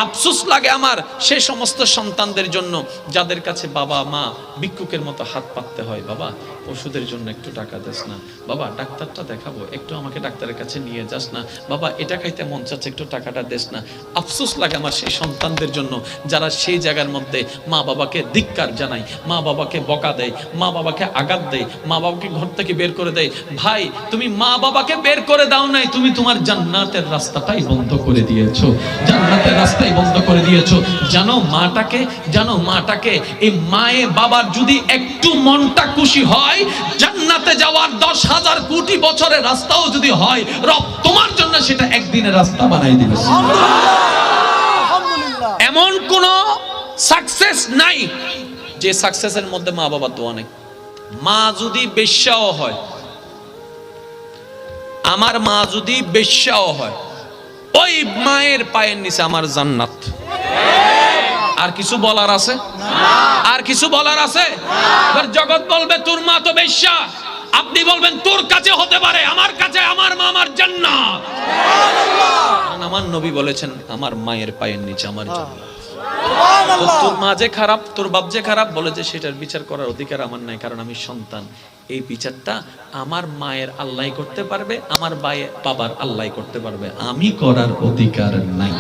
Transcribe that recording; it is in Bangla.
আফসোস লাগে আমার সেই সমস্ত সন্তানদের জন্য যাদের কাছে বাবা মা ভিক্ষুকের মতো হাত পাততে হয়। বাবা ওষুধের জন্য একটু টাকা দেস না, বাবা ডাক্তারটা দেখাবো একটু আমাকে ডাক্তারের কাছে নিয়ে যাস না, বাবা এটা খাইতে মন চাচ্ছে একটু টাকাটা দেস না। আফসোস লাগে আমার সেই সন্তানদের জন্য যারা সেই জায়গার মধ্যে মা বাবাকে ধিক্কার জানায়, মা বাবাকে বকা দেয়, মা বাবাকে আঘাত দেয়, মা বাবাকে ঘর থেকে বের করে দেয়। ভাই তুমি মা বাবাকে বের করে দাও নাই, তুমি তোমার জান্নাতের রাস্তাটাই বন্ধ করে দিয়েছো, জান্নাতের রাস্তাই বন্ধ করে দিয়েছো। জানো মাটাকে এই মায়ে বাবার যদি একটু মনটা খুশি হয়, জান্নাতে যাওয়ার 10,000 কোটি বছরের রাস্তাও যদি হয়, রব তোমার জন্য সেটা একদিনের রাস্তা বানাই দিবে। এমন কোন সাকসেস নাই যে সাকসেসের মধ্যে মা বাবার দোয়া নেই। মা যদি বেশ্যাও হয়, আমার মা যদি বেশ্যাও হয়, ওই মায়ের পায়ের নিচে আমার জান্নাত। আর কিছু বলার আছে? আর কিছু বলার আছে? জগৎ বলবে তোর মা তো বেশ্যা, আপনি বলবেন তোর কাছে হতে পারে, আমার কাছে আমার মা আমার জান্নাত। আমার নবী বলেছেন আমার মায়ের পায়ের নিচে আমার জান্নাত। তোর মা যে খারাপ, তোর বাপ যে খারাপ, বলে যে সেটার বিচার করার অধিকার আমার নাই, কারণ আমি সন্তান। এই বিচারটা আমার মায়ের আল্লাহ করতে পারবে, আমার বাবার আল্লাহ করতে পারবে, আমি করার অধিকার নাই।